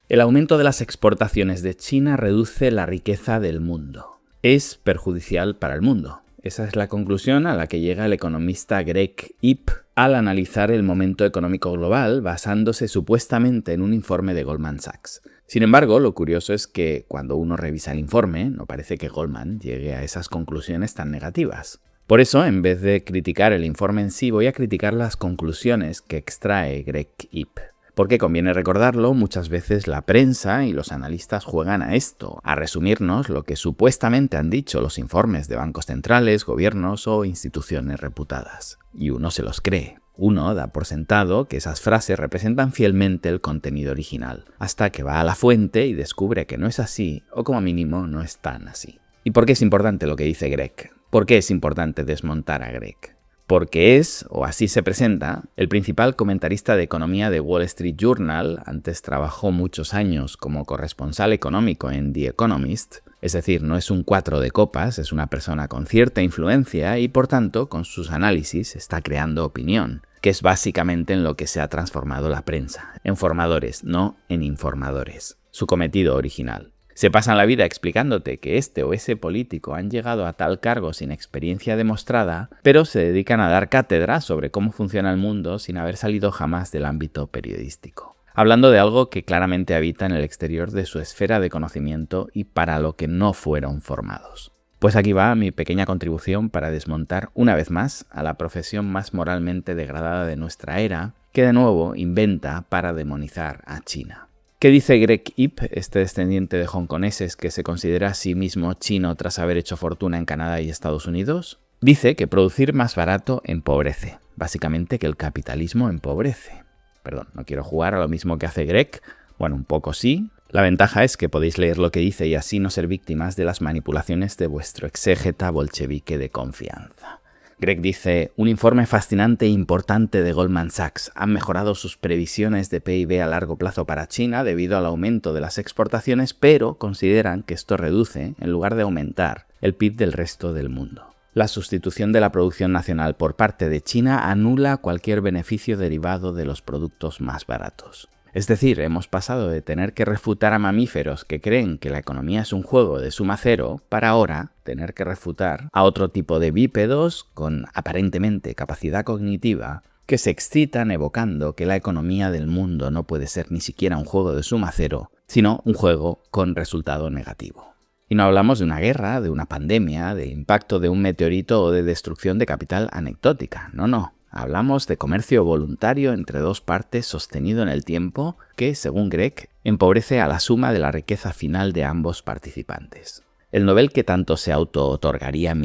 El aumento de las exportaciones de China reduce la riqueza del mundo. Es perjudicial para el mundo. Esa es la conclusión a la que llega el economista Greg Ip al analizar el momento económico global basándose supuestamente en un informe de Goldman Sachs. Sin embargo, lo curioso es que cuando uno revisa el informe, no parece que Goldman llegue a esas conclusiones tan negativas. Por eso, en vez de criticar el informe en sí, voy a criticar las conclusiones que extrae Greg Ip. Porque conviene recordarlo, muchas veces la prensa y los analistas juegan a esto, a resumirnos lo que supuestamente han dicho los informes de bancos centrales, gobiernos o instituciones reputadas. Y uno se los cree. Uno da por sentado que esas frases representan fielmente el contenido original, hasta que va a la fuente y descubre que no es así, o como mínimo no es tan así. ¿Y por qué es importante lo que dice Greg? ¿Por qué es importante desmontar a Greg? Porque es, o así se presenta, el principal comentarista de economía de Wall Street Journal, antes trabajó muchos años como corresponsal económico en The Economist, es decir, no es un 4 de copas, es una persona con cierta influencia y por tanto con sus análisis está creando opinión, que es básicamente en lo que se ha transformado la prensa, en formadores, no en informadores, su cometido original. Se pasan la vida explicándote que este o ese político han llegado a tal cargo sin experiencia demostrada, pero se dedican a dar cátedra sobre cómo funciona el mundo sin haber salido jamás del ámbito periodístico. Hablando de algo que claramente habita en el exterior de su esfera de conocimiento y para lo que no fueron formados. Pues aquí va mi pequeña contribución para desmontar una vez más a la profesión más moralmente degradada de nuestra era, que de nuevo inventa para demonizar a China. ¿Qué dice Greg Ip, este descendiente de hongkoneses que se considera a sí mismo chino tras haber hecho fortuna en Canadá y Estados Unidos? Dice que producir más barato empobrece, básicamente que el capitalismo empobrece. Perdón, no quiero jugar a lo mismo que hace Greg, bueno, un poco sí. La ventaja es que podéis leer lo que dice y así no ser víctimas de las manipulaciones de vuestro exégeta bolchevique de confianza. Greg dice, un informe fascinante e importante de Goldman Sachs. Han mejorado sus previsiones de PIB a largo plazo para China debido al aumento de las exportaciones, pero consideran que esto reduce, en lugar de aumentar, el PIB del resto del mundo. La sustitución de la producción nacional por parte de China anula cualquier beneficio derivado de los productos más baratos. Es decir, hemos pasado de tener que refutar a mamíferos que creen que la economía es un juego de suma cero para ahora tener que refutar a otro tipo de bípedos con aparentemente capacidad cognitiva que se excitan evocando que la economía del mundo no puede ser ni siquiera un juego de suma cero, sino un juego con resultado negativo. Y no hablamos de una guerra, de una pandemia, de impacto de un meteorito o de destrucción de capital anecdótica, no. Hablamos de comercio voluntario entre dos partes sostenido en el tiempo que, según Greg, empobrece a la suma de la riqueza final de ambos participantes. El Nobel que tanto se auto-otorgaría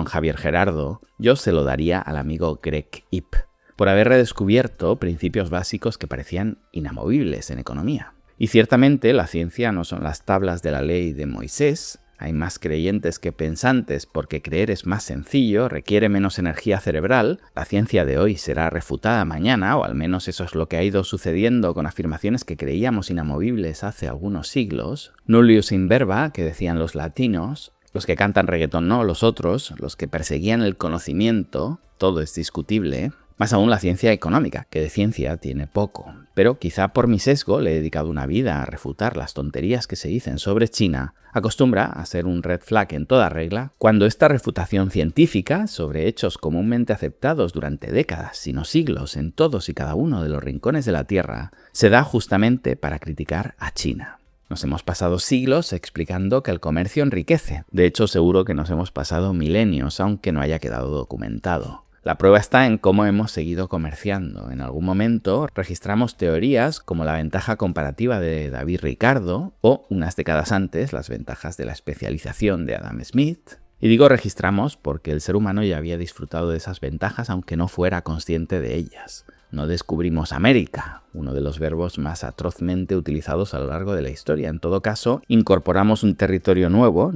Javier Gerardo, yo se lo daría al amigo Greg Ip, por haber redescubierto principios básicos que parecían inamovibles en economía. Y ciertamente la ciencia no son las tablas de la ley de Moisés. Hay más creyentes que pensantes porque creer es más sencillo, requiere menos energía cerebral. La ciencia de hoy será refutada mañana, o al menos eso es lo que ha ido sucediendo con afirmaciones que creíamos inamovibles hace algunos siglos. Nullius in verba, que decían los latinos, los que cantan reggaetón no, los otros, los que perseguían el conocimiento, todo es discutible. Más aún la ciencia económica, que de ciencia tiene poco. Pero quizá por mi sesgo le he dedicado una vida a refutar las tonterías que se dicen sobre China, acostumbra a ser un red flag en toda regla, cuando esta refutación científica sobre hechos comúnmente aceptados durante décadas, sino siglos, en todos y cada uno de los rincones de la Tierra, se da justamente para criticar a China. Nos hemos pasado siglos explicando que el comercio enriquece. De hecho, seguro que nos hemos pasado milenios, aunque no haya quedado documentado. La prueba está en cómo hemos seguido comerciando. En algún momento registramos teorías como la ventaja comparativa de David Ricardo o, unas décadas antes, las ventajas de la especialización de Adam Smith. Y digo registramos porque el ser humano ya había disfrutado de esas ventajas aunque no fuera consciente de ellas. No descubrimos América, uno de los verbos más atrozmente utilizados a lo largo de la historia. En todo caso, incorporamos un territorio nuevo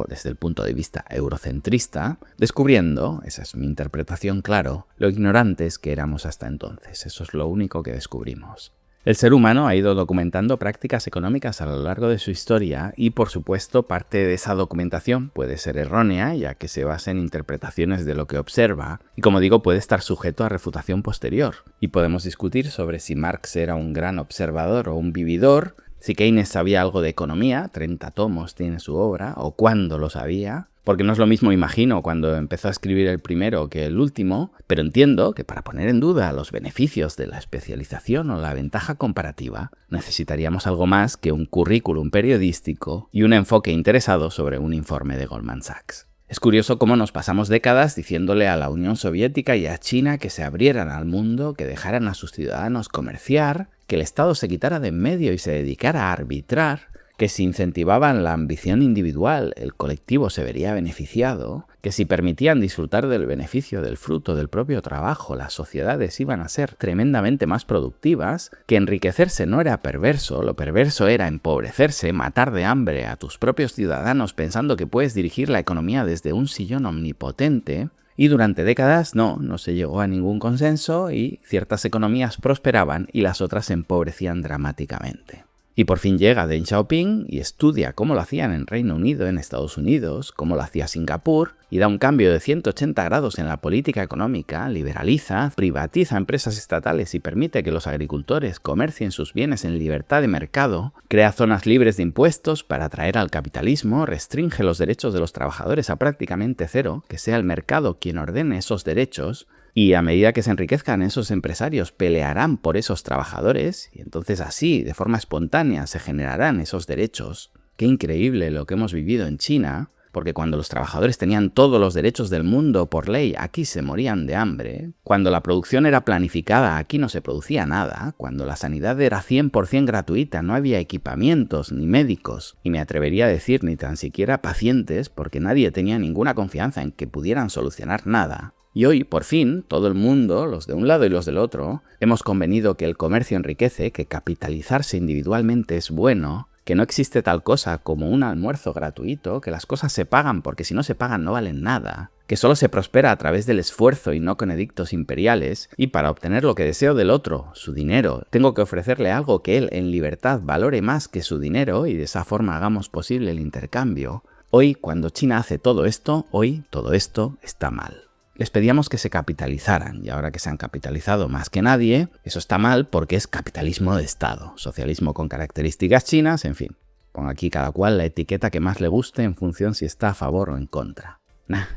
desde el punto de vista eurocentrista, descubriendo, esa es mi interpretación claro, lo ignorantes que éramos hasta entonces. Eso es lo único que descubrimos. El ser humano ha ido documentando prácticas económicas a lo largo de su historia y, por supuesto, parte de esa documentación puede ser errónea, ya que se basa en interpretaciones de lo que observa y, como digo, puede estar sujeto a refutación posterior. Y podemos discutir sobre si Marx era un gran observador o un vividor, Si Keynes sabía algo de economía, 30 tomos tiene su obra, o cuándo lo sabía, porque no es lo mismo, imagino, cuando empezó a escribir el primero que el último, pero entiendo que para poner en duda los beneficios de la especialización o la ventaja comparativa, necesitaríamos algo más que un currículum periodístico y un enfoque interesado sobre un informe de Goldman Sachs. Es curioso cómo nos pasamos décadas diciéndole a la Unión Soviética y a China que se abrieran al mundo, que dejaran a sus ciudadanos comerciar, que el Estado se quitara de en medio y se dedicara a arbitrar, que si incentivaban la ambición individual, el colectivo se vería beneficiado, que si permitían disfrutar del beneficio del fruto del propio trabajo, las sociedades iban a ser tremendamente más productivas, que enriquecerse no era perverso, lo perverso era empobrecerse, matar de hambre a tus propios ciudadanos pensando que puedes dirigir la economía desde un sillón omnipotente. Y durante décadas no se llegó a ningún consenso y ciertas economías prosperaban y las otras se empobrecían dramáticamente. Y por fin llega Deng Xiaoping y estudia cómo lo hacían en Reino Unido, en Estados Unidos, cómo lo hacía Singapur, y da un cambio de 180 grados en la política económica, liberaliza, privatiza empresas estatales y permite que los agricultores comercien sus bienes en libertad de mercado, crea zonas libres de impuestos para atraer al capitalismo, restringe los derechos de los trabajadores a prácticamente cero, que sea el mercado quien ordene esos derechos, y a medida que se enriquezcan esos empresarios pelearán por esos trabajadores y entonces así, de forma espontánea, se generarán esos derechos. Qué increíble lo que hemos vivido en China, porque cuando los trabajadores tenían todos los derechos del mundo por ley, aquí se morían de hambre. Cuando la producción era planificada, aquí no se producía nada. Cuando la sanidad era 100% gratuita, no había equipamientos ni médicos, y me atrevería a decir ni tan siquiera pacientes, porque nadie tenía ninguna confianza en que pudieran solucionar nada. Y hoy, por fin, todo el mundo, los de un lado y los del otro, hemos convenido que el comercio enriquece, que capitalizarse individualmente es bueno, que no existe tal cosa como un almuerzo gratuito, que las cosas se pagan porque si no se pagan no valen nada, que solo se prospera a través del esfuerzo y no con edictos imperiales, y para obtener lo que deseo del otro, su dinero, tengo que ofrecerle algo que él en libertad valore más que su dinero y de esa forma hagamos posible el intercambio. Hoy, cuando China hace todo esto, hoy todo esto está mal. Les pedíamos que se capitalizaran y ahora que se han capitalizado más que nadie, eso está mal porque es capitalismo de Estado, socialismo con características chinas, en fin. Ponga aquí cada cual la etiqueta que más le guste en función si está a favor o en contra.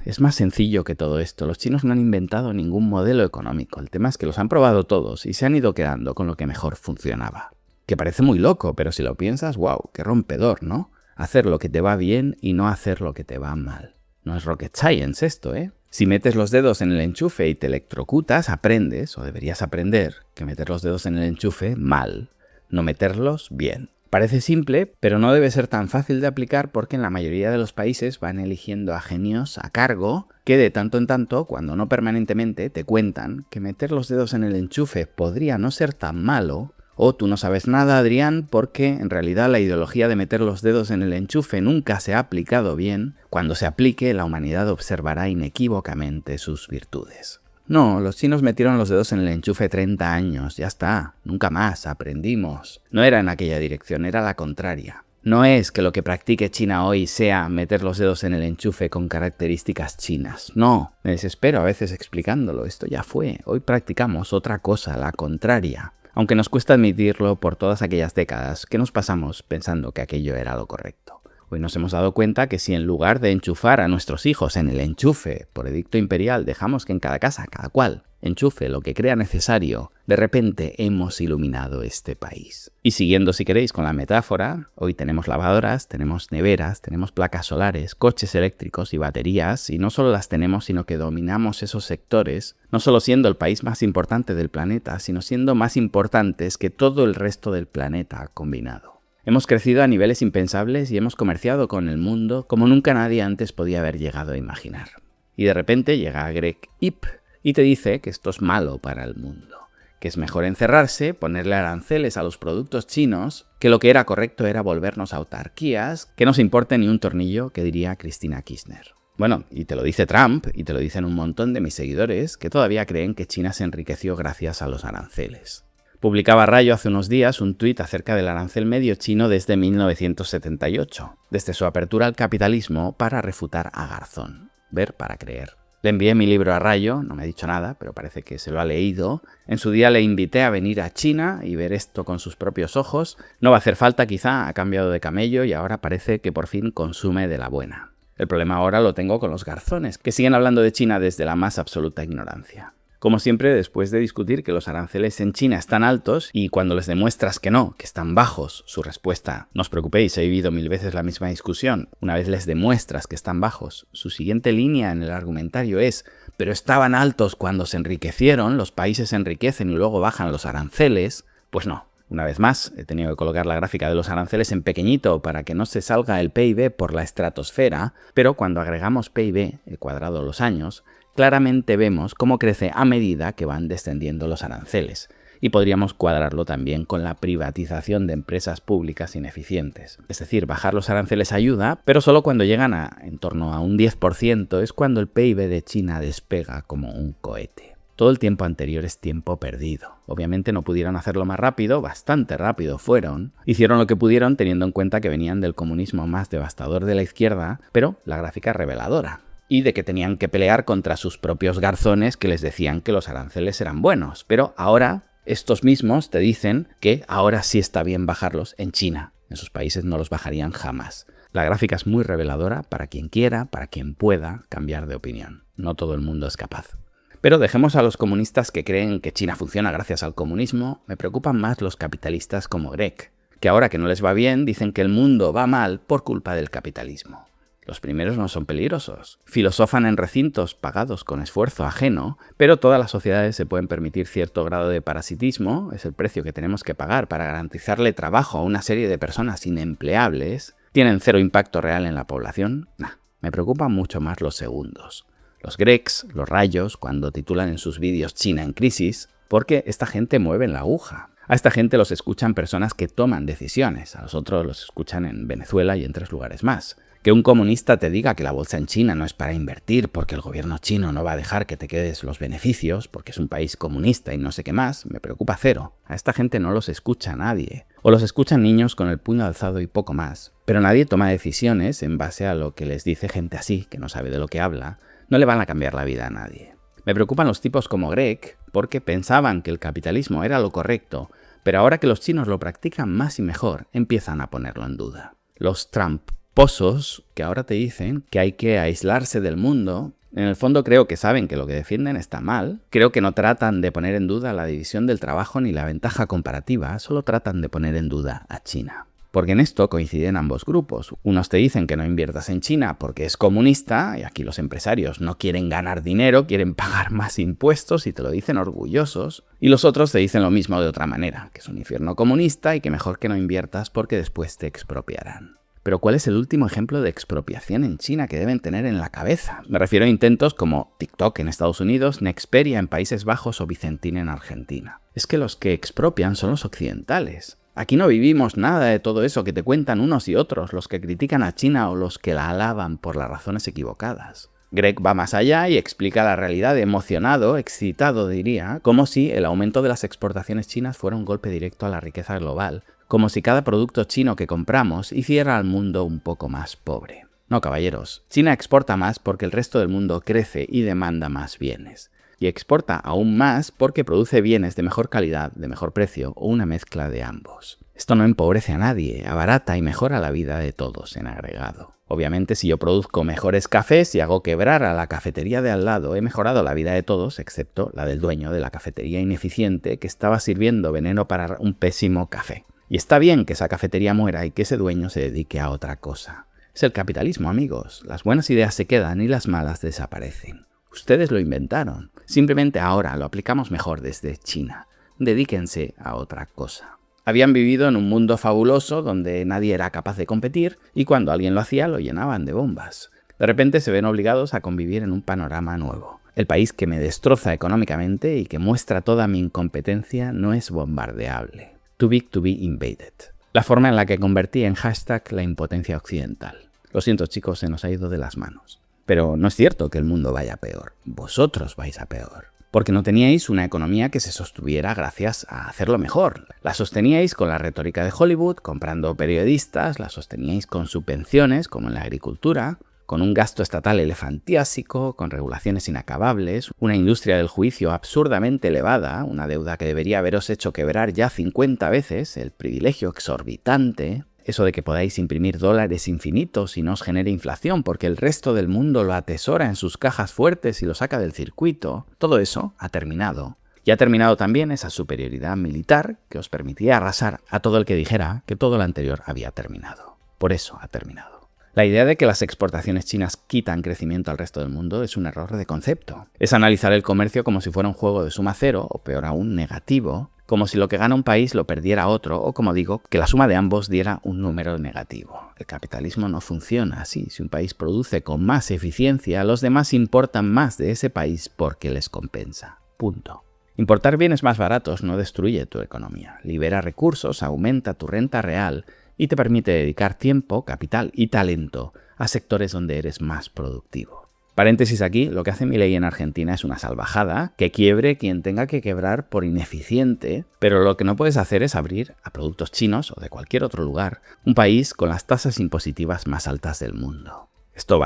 Es más sencillo que todo esto. Los chinos no han inventado ningún modelo económico. El tema es que los han probado todos y se han ido quedando con lo que mejor funcionaba. Que parece muy loco, pero si lo piensas, wow, qué rompedor, ¿no? Hacer lo que te va bien y no hacer lo que te va mal. No es rocket science esto, ¿eh? Si metes los dedos en el enchufe y te electrocutas, aprendes, o deberías aprender, que meter los dedos en el enchufe mal, no meterlos bien. Parece simple, pero no debe ser tan fácil de aplicar porque en la mayoría de los países van eligiendo a genios a cargo que de tanto en tanto, cuando no permanentemente, te cuentan que meter los dedos en el enchufe podría no ser tan malo. O tú no sabes nada, Adrián, porque en realidad la ideología de meter los dedos en el enchufe nunca se ha aplicado bien. Cuando se aplique, la humanidad observará inequívocamente sus virtudes. No, los chinos metieron los dedos en el enchufe 30 años, ya está, nunca más, aprendimos. No era en aquella dirección, era la contraria. No es que lo que practique China hoy sea meter los dedos en el enchufe con características chinas. No, me desespero a veces explicándolo, esto ya fue. Hoy practicamos otra cosa, la contraria. Aunque nos cuesta admitirlo por todas aquellas décadas que nos pasamos pensando que aquello era lo correcto. Hoy nos hemos dado cuenta que si en lugar de enchufar a nuestros hijos en el enchufe por edicto imperial dejamos que en cada casa, cada cual, enchufe lo que crea necesario, de repente hemos iluminado este país. Y siguiendo, si queréis, con la metáfora, hoy tenemos lavadoras, tenemos neveras, tenemos placas solares, coches eléctricos y baterías, y no solo las tenemos, sino que dominamos esos sectores, no solo siendo el país más importante del planeta, sino siendo más importantes que todo el resto del planeta combinado. Hemos crecido a niveles impensables y hemos comerciado con el mundo como nunca nadie antes podía haber llegado a imaginar. Y de repente llega Greg Ip y te dice que esto es malo para el mundo, que es mejor encerrarse, ponerle aranceles a los productos chinos, que lo que era correcto era volvernos autarquías, que no se importe ni un tornillo, que diría Cristina Kirchner. Bueno, y te lo dice Trump, y te lo dicen un montón de mis seguidores, que todavía creen que China se enriqueció gracias a los aranceles. Publicaba Rayo hace unos días un tuit acerca del arancel medio chino desde 1978, desde su apertura al capitalismo para refutar a Garzón. Ver para creer. Le envié mi libro a Rayo, no me ha dicho nada, pero parece que se lo ha leído. En su día le invité a venir a China y ver esto con sus propios ojos. No va a hacer falta quizá, ha cambiado de camello y ahora parece que por fin consume de la buena. El problema ahora lo tengo con los garzones, que siguen hablando de China desde la más absoluta ignorancia. Como siempre, después de discutir que los aranceles en China están altos y cuando les demuestras que no, que están bajos, su respuesta, no os preocupéis, he vivido 1000 veces la misma discusión, una vez les demuestras que están bajos, su siguiente línea en el argumentario es, pero estaban altos cuando se enriquecieron, los países se enriquecen y luego bajan los aranceles, pues no. Una vez más, he tenido que colocar la gráfica de los aranceles en pequeñito para que no se salga el PIB por la estratosfera, pero cuando agregamos PIB, el cuadrado de los años, claramente vemos cómo crece a medida que van descendiendo los aranceles. Y podríamos cuadrarlo también con la privatización de empresas públicas ineficientes. Es decir, bajar los aranceles ayuda, pero solo cuando llegan a en torno a un 10% es cuando el PIB de China despega como un cohete. Todo el tiempo anterior es tiempo perdido. Obviamente no pudieron hacerlo más rápido, bastante rápido fueron. Hicieron lo que pudieron teniendo en cuenta que venían del comunismo más devastador de la izquierda, pero la gráfica es reveladora. Y de que tenían que pelear contra sus propios garzones que les decían que los aranceles eran buenos. Pero ahora estos mismos te dicen que ahora sí está bien bajarlos en China. En sus países no los bajarían jamás. La gráfica es muy reveladora para quien quiera, para quien pueda cambiar de opinión. No todo el mundo es capaz. Pero dejemos a los comunistas que creen que China funciona gracias al comunismo. Me preocupan más los capitalistas como Greg, que ahora que no les va bien dicen que el mundo va mal por culpa del capitalismo. Los primeros no son peligrosos. Filosofan en recintos pagados con esfuerzo ajeno, pero todas las sociedades se pueden permitir cierto grado de parasitismo, es el precio que tenemos que pagar para garantizarle trabajo a una serie de personas inempleables. ¿Tienen cero impacto real en la población? Nah, me preocupan mucho más los segundos. Los Gregs, los Rayos, cuando titulan en sus vídeos China en crisis, porque esta gente mueve la aguja. A esta gente los escuchan personas que toman decisiones, a los otros los escuchan en Venezuela y en 3 lugares más. Que un comunista te diga que la bolsa en China no es para invertir porque el gobierno chino no va a dejar que te quedes los beneficios porque es un país comunista y no sé qué más, me preocupa cero. A esta gente no los escucha nadie. O los escuchan niños con el puño alzado y poco más. Pero nadie toma decisiones en base a lo que les dice gente así, que no sabe de lo que habla. No le van a cambiar la vida a nadie. Me preocupan los tipos como Greg porque pensaban que el capitalismo era lo correcto, pero ahora que los chinos lo practican más y mejor, empiezan a ponerlo en duda. Los tramposos que ahora te dicen que hay que aislarse del mundo, en el fondo creo que saben que lo que defienden está mal, creo que no tratan de poner en duda la división del trabajo ni la ventaja comparativa, solo tratan de poner en duda a China. Porque en esto coinciden ambos grupos. Unos te dicen que no inviertas en China porque es comunista, y aquí los empresarios no quieren ganar dinero, quieren pagar más impuestos y te lo dicen orgullosos. Y los otros te dicen lo mismo de otra manera, que es un infierno comunista y que mejor que no inviertas porque después te expropiarán. Pero ¿cuál es el último ejemplo de expropiación en China que deben tener en la cabeza? Me refiero a intentos como TikTok en Estados Unidos, Nexperia en Países Bajos o Vicentín en Argentina. Es que los que expropian son los occidentales. Aquí no vivimos nada de todo eso que te cuentan unos y otros, los que critican a China o los que la alaban por las razones equivocadas. Greg va más allá y explica la realidad emocionado, excitado diría, como si el aumento de las exportaciones chinas fuera un golpe directo a la riqueza global, como si cada producto chino que compramos hiciera al mundo un poco más pobre. No, caballeros, China exporta más porque el resto del mundo crece y demanda más bienes. Y exporta aún más porque produce bienes de mejor calidad, de mejor precio o una mezcla de ambos. Esto no empobrece a nadie, abarata y mejora la vida de todos en agregado. Obviamente, si yo produzco mejores cafés y hago quebrar a la cafetería de al lado, he mejorado la vida de todos, excepto la del dueño de la cafetería ineficiente que estaba sirviendo veneno para un pésimo café. Y está bien que esa cafetería muera y que ese dueño se dedique a otra cosa. Es el capitalismo, amigos. Las buenas ideas se quedan y las malas desaparecen. Ustedes lo inventaron. Simplemente ahora lo aplicamos mejor desde China. Dedíquense a otra cosa. Habían vivido en un mundo fabuloso donde nadie era capaz de competir y cuando alguien lo hacía lo llenaban de bombas. De repente se ven obligados a convivir en un panorama nuevo. El país que me destroza económicamente y que muestra toda mi incompetencia no es bombardeable. Too big to be invaded. La forma en la que convertí en hashtag la impotencia occidental. Lo siento chicos, se nos ha ido de las manos. Pero no es cierto que el mundo vaya peor. Vosotros vais a peor. Porque no teníais una economía que se sostuviera gracias a hacerlo mejor. La sosteníais con la retórica de Hollywood, comprando periodistas, la sosteníais con subvenciones, como en la agricultura. con un gasto estatal elefantiásico, con regulaciones inacabables, una industria del juicio absurdamente elevada, una deuda que debería haberos hecho quebrar ya 50 veces, el privilegio exorbitante, eso de que podáis imprimir dólares infinitos y no os genere inflación porque el resto del mundo lo atesora en sus cajas fuertes y lo saca del circuito, todo eso ha terminado. Y ha terminado también esa superioridad militar que os permitía arrasar a todo el que dijera que todo lo anterior había terminado. Por eso ha terminado. La idea de que las exportaciones chinas quitan crecimiento al resto del mundo es un error de concepto. Es analizar el comercio como si fuera un juego de suma cero, o peor aún, negativo, como si lo que gana un país lo perdiera otro, o como digo, que la suma de ambos diera un número negativo. El capitalismo no funciona así. Si un país produce con más eficiencia, los demás importan más de ese país porque les compensa. Punto. Importar bienes más baratos no destruye tu economía. Libera recursos, aumenta tu renta real y te permite dedicar tiempo, capital y talento a sectores donde eres más productivo. Paréntesis aquí, lo que hace Milei en Argentina es una salvajada, que quiebre quien tenga que quebrar por ineficiente, pero lo que no puedes hacer es abrir a productos chinos o de cualquier otro lugar un país con las tasas impositivas más altas del mundo. Esto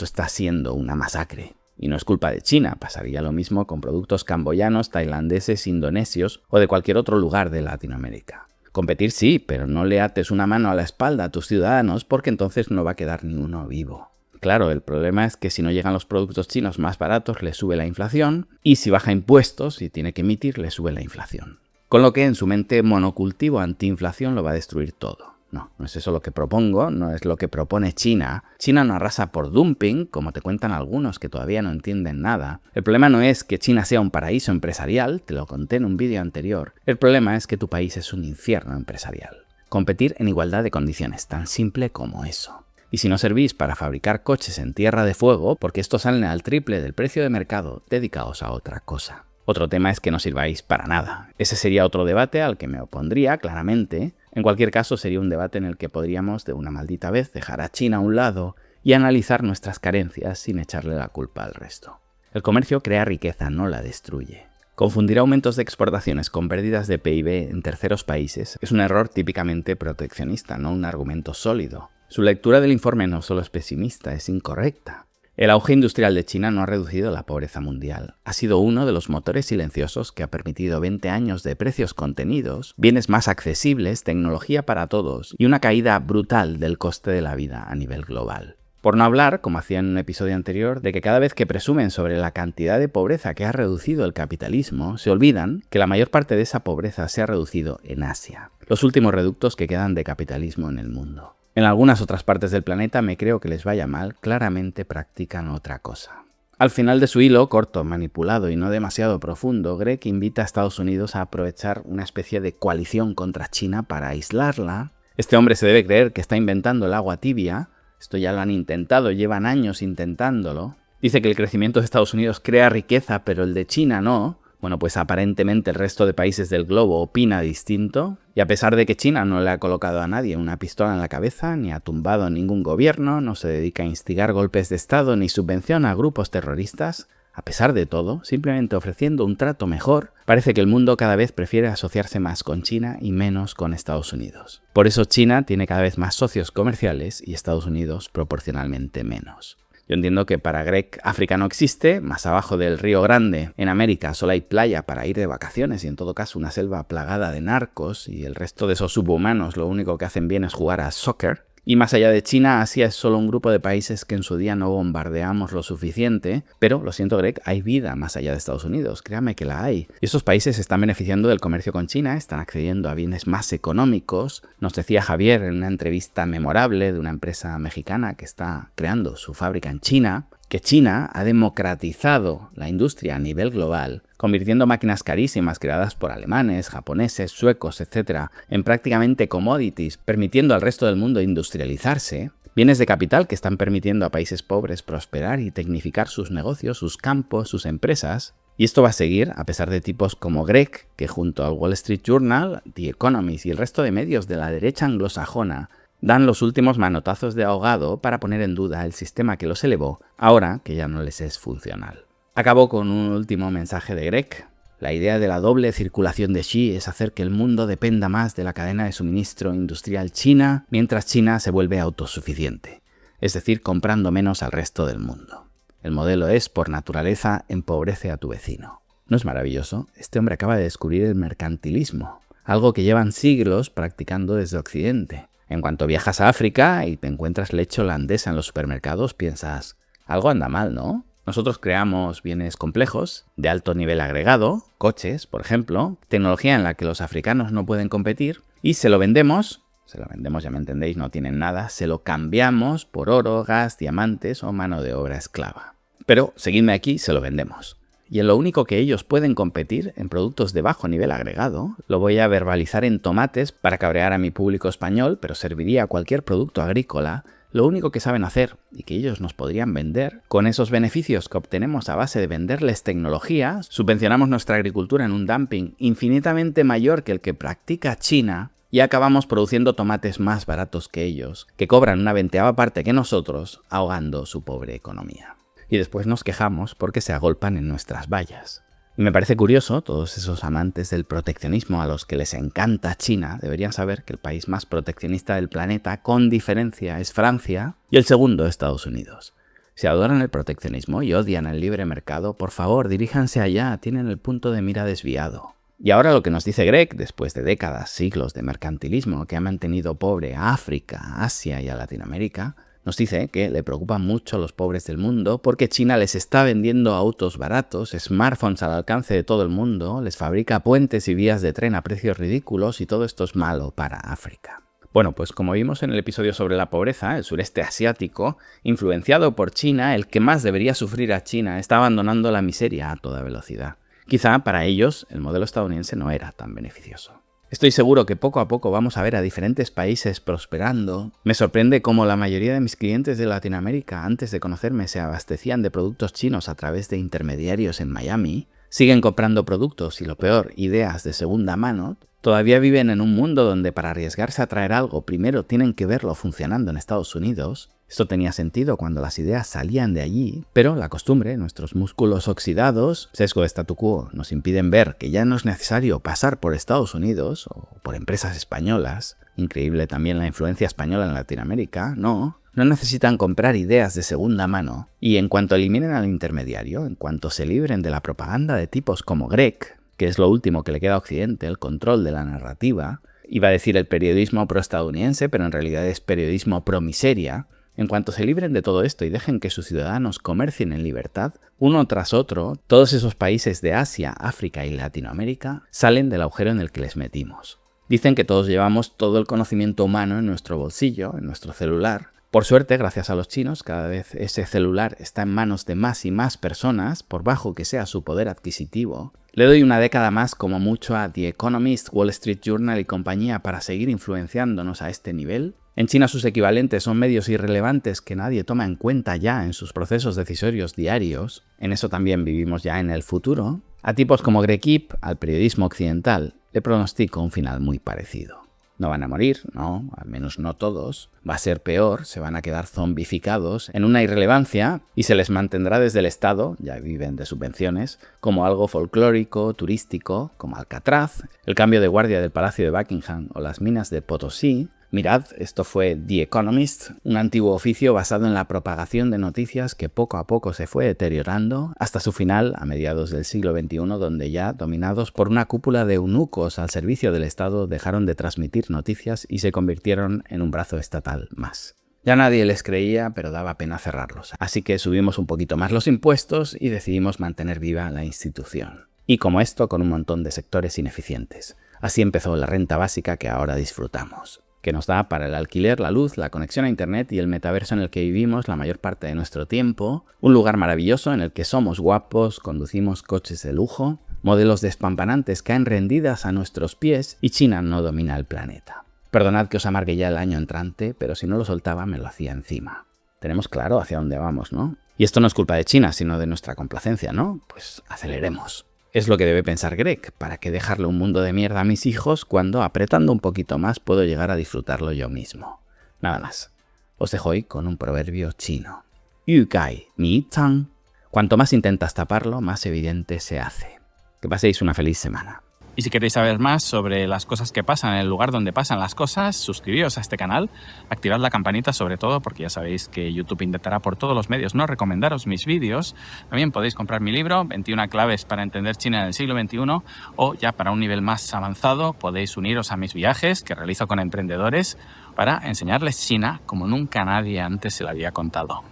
está siendo una masacre. Y no es culpa de China, pasaría lo mismo con productos camboyanos, tailandeses, indonesios o de cualquier otro lugar de Latinoamérica. Competir sí, pero no le ates una mano a la espalda a tus ciudadanos porque entonces no va a quedar ni uno vivo. Claro, el problema es que si no llegan los productos chinos más baratos le sube la inflación y si baja impuestos y tiene que emitir le sube la inflación. Con lo que en su mente monocultivo antiinflación lo va a destruir todo. No es eso lo que propongo, no es lo que propone China. China no arrasa por dumping, como te cuentan algunos que todavía no entienden nada. El problema no es que China sea un paraíso empresarial, te lo conté en un vídeo anterior. El problema es que tu país es un infierno empresarial. Competir en igualdad de condiciones, tan simple como eso. Y si no servís para fabricar coches en Tierra de Fuego, porque estos salen al triple del precio de mercado, dedicaos a otra cosa. Otro tema es que no sirváis para nada. Ese sería otro debate al que me opondría, claramente. En cualquier caso, sería un debate en el que podríamos, de una maldita vez, dejar a China a un lado y analizar nuestras carencias sin echarle la culpa al resto. El comercio crea riqueza, no la destruye. Confundir aumentos de exportaciones con pérdidas de PIB en terceros países es un error típicamente proteccionista, no un argumento sólido. Su lectura del informe no solo es pesimista, es incorrecta. El auge industrial de China no ha reducido la pobreza mundial. Ha sido uno de los motores silenciosos que ha permitido 20 años de precios contenidos, bienes más accesibles, tecnología para todos y una caída brutal del coste de la vida a nivel global. Por no hablar, como hacía en un episodio anterior, de que cada vez que presumen sobre la cantidad de pobreza que ha reducido el capitalismo, se olvidan que la mayor parte de esa pobreza se ha reducido en Asia, los últimos reductos que quedan de capitalismo en el mundo. En algunas otras partes del planeta me creo que les vaya mal, claramente practican otra cosa. Al final de su hilo, corto, manipulado y no demasiado profundo, Greg invita a Estados Unidos a aprovechar una especie de coalición contra China para aislarla. Este hombre se debe creer que está inventando el agua tibia. Esto ya lo han intentado, llevan años intentándolo. Dice que el crecimiento de Estados Unidos crea riqueza, pero el de China no. Bueno, pues aparentemente el resto de países del globo opina distinto, y a pesar de que China no le ha colocado a nadie una pistola en la cabeza, ni ha tumbado ningún gobierno, no se dedica a instigar golpes de Estado ni subvenciona a grupos terroristas, a pesar de todo, simplemente ofreciendo un trato mejor, parece que el mundo cada vez prefiere asociarse más con China y menos con Estados Unidos. Por eso China tiene cada vez más socios comerciales y Estados Unidos proporcionalmente menos. Yo entiendo que para Greg África no existe, más abajo del Río Grande, en América, solo hay playa para ir de vacaciones y en todo caso una selva plagada de narcos y el resto de esos subhumanos lo único que hacen bien es jugar a soccer. Y más allá de China, Asia es solo un grupo de países que en su día no bombardeamos lo suficiente, pero, lo siento Greg, hay vida más allá de Estados Unidos, créame que la hay. Y esos países se están beneficiando del comercio con China, están accediendo a bienes más económicos. Nos decía Javier en una entrevista memorable de una empresa mexicana que está creando su fábrica en China, que China ha democratizado la industria a nivel global, convirtiendo máquinas carísimas creadas por alemanes, japoneses, suecos, etc., en prácticamente commodities, permitiendo al resto del mundo industrializarse, bienes de capital que están permitiendo a países pobres prosperar y tecnificar sus negocios, sus campos, sus empresas. Y esto va a seguir a pesar de tipos como Greg, que junto al Wall Street Journal, The Economist y el resto de medios de la derecha anglosajona dan los últimos manotazos de ahogado para poner en duda el sistema que los elevó, ahora que ya no les es funcional. Acabo con un último mensaje de Greg. La idea de la doble circulación de Xi es hacer que el mundo dependa más de la cadena de suministro industrial china, mientras China se vuelve autosuficiente. es decir, comprando menos al resto del mundo. El modelo es, por naturaleza, empobrece a tu vecino. ¿No es maravilloso? Este hombre acaba de descubrir el mercantilismo, algo que llevan siglos practicando desde Occidente. En cuanto viajas a África y te encuentras leche holandesa en los supermercados, piensas, algo anda mal, ¿no? Nosotros creamos bienes complejos, de alto nivel agregado, coches, por ejemplo, tecnología en la que los africanos no pueden competir, y se lo vendemos, ya me entendéis, no tienen nada, se lo cambiamos por oro, gas, diamantes o mano de obra esclava. Pero, seguidme aquí, se lo vendemos. Y en lo único que ellos pueden competir, en productos de bajo nivel agregado, lo voy a verbalizar en tomates para cabrear a mi público español, pero serviría a cualquier producto agrícola. Lo único que saben hacer y que ellos nos podrían vender, con esos beneficios que obtenemos a base de venderles tecnología, subvencionamos nuestra agricultura en un dumping infinitamente mayor que el que practica China y acabamos produciendo tomates más baratos que ellos, que cobran una 20ª parte que nosotros, ahogando su pobre economía. Y después nos quejamos porque se agolpan en nuestras vallas. Y me parece curioso, todos esos amantes del proteccionismo a los que les encanta China deberían saber que el país más proteccionista del planeta, con diferencia, es Francia y el segundo, Estados Unidos. Si adoran el proteccionismo y odian el libre mercado, por favor, diríjanse allá, tienen el punto de mira desviado. Y ahora lo que nos dice Greg, después de décadas, siglos de mercantilismo que ha mantenido pobre a África, a Asia y a Latinoamérica, nos dice que le preocupan mucho a los pobres del mundo porque China les está vendiendo autos baratos, smartphones al alcance de todo el mundo, les fabrica puentes y vías de tren a precios ridículos y todo esto es malo para África. Bueno, pues como vimos en el episodio sobre la pobreza, el sureste asiático, influenciado por China, el que más debería sufrir a China, está abandonando la miseria a toda velocidad. Quizá para ellos el modelo estadounidense no era tan beneficioso. Estoy seguro que poco a poco vamos a ver a diferentes países prosperando. Me sorprende cómo la mayoría de mis clientes de Latinoamérica, antes de conocerme, se abastecían de productos chinos a través de intermediarios en Miami. Siguen comprando productos y, lo peor, ideas de segunda mano. Todavía viven en un mundo donde para arriesgarse a traer algo primero tienen que verlo funcionando en Estados Unidos. Esto tenía sentido cuando las ideas salían de allí, pero la costumbre, nuestros músculos oxidados, sesgo de statu quo, nos impiden ver que ya no es necesario pasar por Estados Unidos o por empresas españolas. Increíble también la influencia española en Latinoamérica, no necesitan comprar ideas de segunda mano. Y en cuanto eliminen al intermediario, en cuanto se libren de la propaganda de tipos como Greg, que es lo último que le queda a Occidente, el control de la narrativa, iba a decir el periodismo pro-estadounidense, pero en realidad es periodismo pro-miseria. En cuanto se libren de todo esto y dejen que sus ciudadanos comercien en libertad, uno tras otro, todos esos países de Asia, África y Latinoamérica salen del agujero en el que les metimos. Dicen que todos llevamos todo el conocimiento humano en nuestro bolsillo, en nuestro celular. Por suerte, gracias a los chinos, cada vez ese celular está en manos de más y más personas, por bajo que sea su poder adquisitivo. Le doy una década más como mucho a The Economist, Wall Street Journal y compañía para seguir influenciándonos a este nivel. En China sus equivalentes son medios irrelevantes que nadie toma en cuenta ya en sus procesos decisorios diarios. En eso también vivimos ya en el futuro. A tipos como Greg Ip, al periodismo occidental, le pronostico un final muy parecido. No van a morir, no, al menos no todos. Va a ser peor, se van a quedar zombificados en una irrelevancia y se les mantendrá desde el Estado, ya viven de subvenciones, como algo folclórico, turístico, como Alcatraz, el cambio de guardia del Palacio de Buckingham o las minas de Potosí. Mirad, esto fue The Economist, un antiguo oficio basado en la propagación de noticias que poco a poco se fue deteriorando hasta su final a mediados del siglo XXI, donde ya, dominados por una cúpula de eunucos al servicio del Estado, dejaron de transmitir noticias y se convirtieron en un brazo estatal más. Ya nadie les creía, pero daba pena cerrarlos, así que subimos un poquito más los impuestos y decidimos mantener viva la institución. Y como esto, con un montón de sectores ineficientes. Así empezó la renta básica que ahora disfrutamos, que nos da para el alquiler, la luz, la conexión a internet y el metaverso en el que vivimos la mayor parte de nuestro tiempo, un lugar maravilloso en el que somos guapos, conducimos coches de lujo, modelos despampanantes caen rendidas a nuestros pies y China no domina el planeta. Perdonad que os amargue ya el año entrante, pero si no lo soltaba me lo hacía encima. Tenemos claro hacia dónde vamos, ¿no? Y esto no es culpa de China, sino de nuestra complacencia, ¿no? Pues aceleremos. Es lo que debe pensar Greg, ¿para qué dejarle un mundo de mierda a mis hijos cuando apretando un poquito más puedo llegar a disfrutarlo yo mismo? Nada más. Os dejo hoy con un proverbio chino. Yu gai ni chang. Cuanto más intentas taparlo, más evidente se hace. Que paséis una feliz semana. Y si queréis saber más sobre las cosas que pasan en el lugar donde pasan las cosas, suscribíos a este canal, activad la campanita sobre todo, porque ya sabéis que YouTube intentará por todos los medios no recomendaros mis vídeos. También podéis comprar mi libro, 21 claves para entender China en el siglo XXI, o ya para un nivel más avanzado podéis uniros a mis viajes que realizo con emprendedores para enseñarles China como nunca nadie antes se lo había contado.